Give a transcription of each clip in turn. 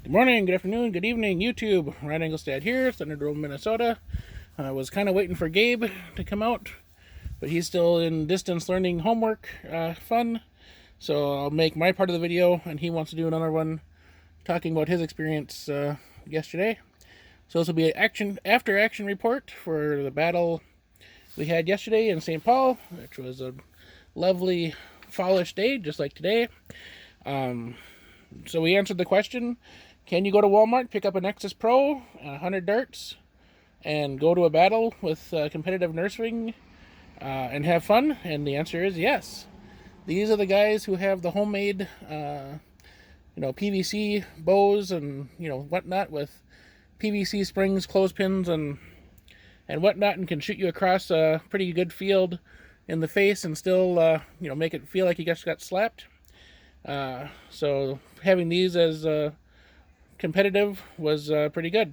Good morning, good afternoon, good evening, YouTube. Ryan Engelstad here, Thunderdome, Minnesota. I was kind of waiting for Gabe to come out, but he's still in distance learning homework fun. So I'll make my part of the video, and he wants to do another one talking about his experience yesterday. So this will be an after action report for the battle we had yesterday in St. Paul, which was a lovely fallish day, just like today. So we answered the question, can you go to Walmart, pick up a Nexus Pro, 100 darts, and go to a battle with competitive Nerfing and have fun? And the answer is yes. These are the guys who have the homemade, PVC bows and, whatnot with PVC springs, clothespins, and whatnot, and can shoot you across a pretty good field in the face and still, make it feel like you just got slapped. So having these as competitive was pretty good.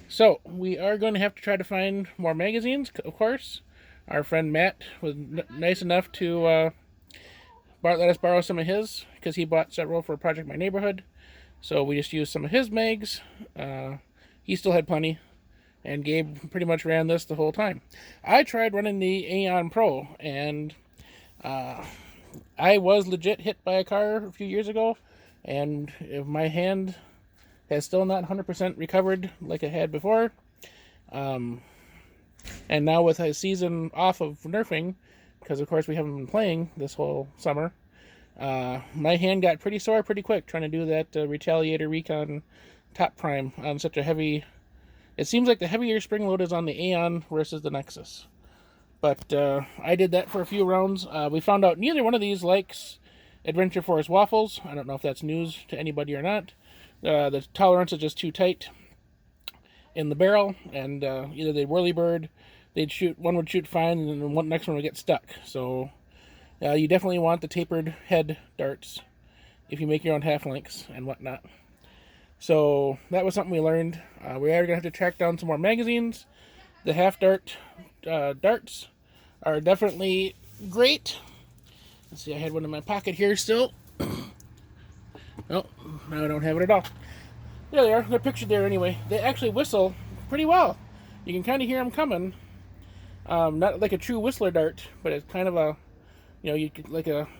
So we are going to have to try to find more magazines, of course. Our friend Matt was nice enough to let us borrow some of his, because he bought several for Project My Neighborhood. So we just used some of his mags. He still had plenty, and Gabe pretty much ran this the whole time. I tried running the Aeon Pro, and I was legit hit by a car a few years ago, and if my hand has still not 100% recovered like it had before. And now with a season off of Nerfing, because of course we haven't been playing this whole summer, my hand got pretty sore pretty quick trying to do that Retaliator Recon top prime on such a heavy... It seems like the heavier spring load is on the Aeon versus the Nexus. But I did that for a few rounds. We found out neither one of these likes Adventure Force waffles. I don't know if that's news to anybody or not. The tolerance is just too tight in the barrel, and either they'd whirlybird, one would shoot fine, and then the next one would get stuck. So you definitely want the tapered head darts if you make your own half lengths and whatnot. So that was something we learned. We are going to have to track down some more magazines. The half dart darts are definitely great. Let's see, I had one in my pocket here still. Oh, now I don't have it at all. There they are. They're pictured there anyway. They actually whistle pretty well. You can kind of hear them coming. Not like a true whistler dart, but it's kind of a, you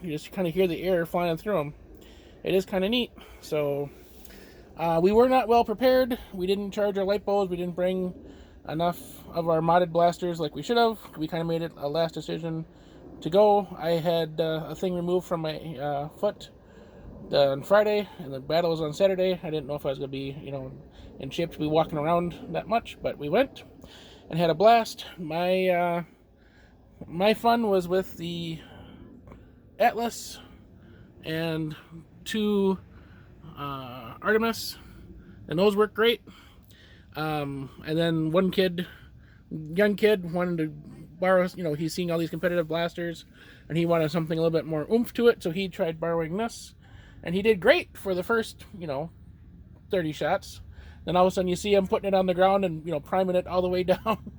just kind of hear the air flying through them. It is kind of neat. So we were not well prepared. We didn't charge our light bulbs. We didn't bring enough of our modded blasters like we should have. We kind of made it a last decision to go. I had a thing removed from my foot on Friday, and the battle was on Saturday. I didn't know if I was going to be, in shape to be walking around that much, but we went and had a blast. My fun was with the Atlas and 2 Artemis, and those worked great. And then one young kid wanted to borrow, he's seeing all these competitive blasters, and he wanted something a little bit more oomph to it, so he tried borrowing this. And he did great for the first, 30 shots. Then all of a sudden you see him putting it on the ground and, priming it all the way down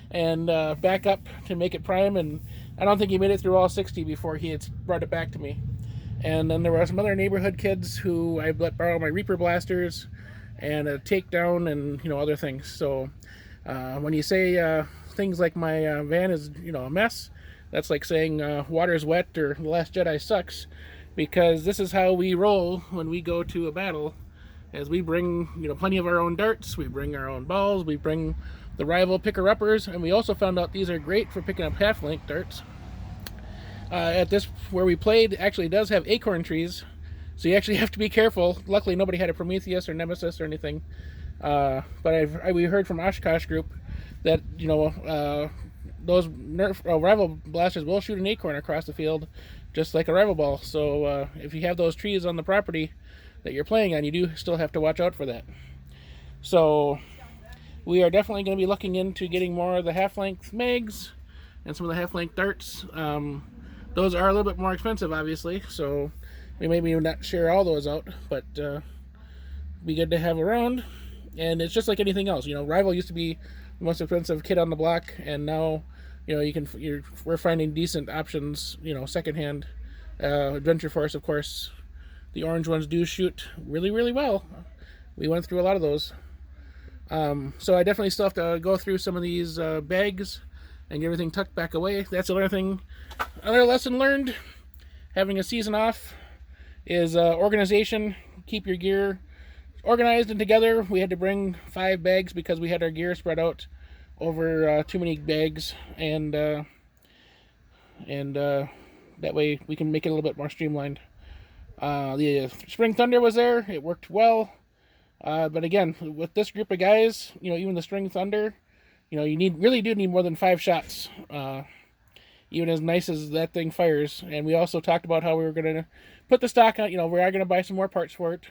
and back up to make it prime. And I don't think he made it through all 60 before he had brought it back to me. And then there were some other neighborhood kids who I let borrow my Reaper blasters and a takedown and, other things. So when you say things like my van is, a mess, that's like saying water's wet or The Last Jedi sucks. Because this is how we roll when we go to a battle, as we bring, plenty of our own darts, we bring our own balls, we bring the rival picker-uppers, and we also found out these are great for picking up half-length darts. At this, where we played, actually does have acorn trees, so you actually have to be careful. Luckily, nobody had a Prometheus or Nemesis or anything, but we heard from Oshkosh Group that, those rival blasters will shoot an acorn across the field, just like a rival ball. So if you have those trees on the property that you're playing on, you do still have to watch out for that. So we are definitely going to be looking into getting more of the half-length mags and some of the half-length darts. Those are a little bit more expensive, obviously, so we maybe not share all those out, but be good to have around. And it's just like anything else. Rival used to be the most expensive kit on the block, and now we're finding decent options, secondhand. Adventure Force, of course, the orange ones do shoot really, really well. we went through a lot of those. So I definitely still have to go through some of these bags and get everything tucked back away. That's another thing, another lesson learned. Having a season off is organization. Keep your gear organized and together. We had to bring 5 bags because we had our gear spread out over too many bags, and that way we can make it a little bit more streamlined. The Spring Thunder was there. It worked well. But again, with this group of guys, even the Spring Thunder, you really do need more than 5 shots. Even as nice as that thing fires. And we also talked about how we were going to put the stock on, we are going to buy some more parts for it.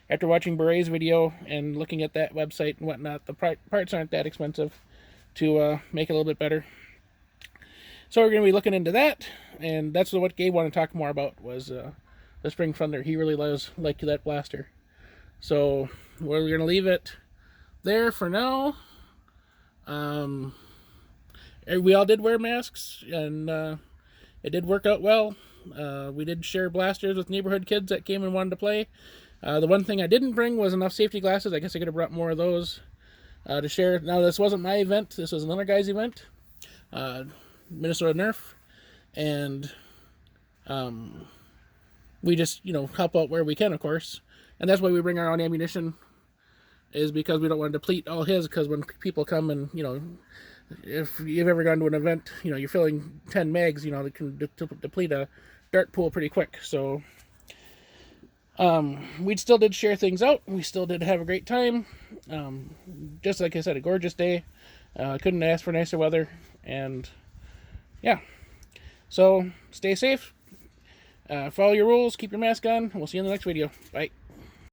After watching Beret's video and looking at that website and whatnot, the parts aren't that expensive to make it a little bit better. So we're going to be looking into that, and that's what Gabe wanted to talk more about, was the Spring Thunder. He really liked that blaster. So we're going to leave it there for now. We all did wear masks, and it did work out well. We did share blasters with neighborhood kids that came and wanted to play. The one thing I didn't bring was enough safety glasses. I guess I could have brought more of those to share. Now, this wasn't my event. This was another guy's event, Minnesota Nerf, and we just, help out where we can, of course. And that's why we bring our own ammunition, is because we don't want to deplete all his, because when people come and, if you've ever gone to an event, you're filling 10 mags, that can deplete a dart pool pretty quick. So we still did share things out. We still did have a great time. Just like I said, a gorgeous day. Couldn't ask for nicer weather. And yeah, so stay safe. Follow your rules. Keep your mask on. We'll see you in the next video. Bye.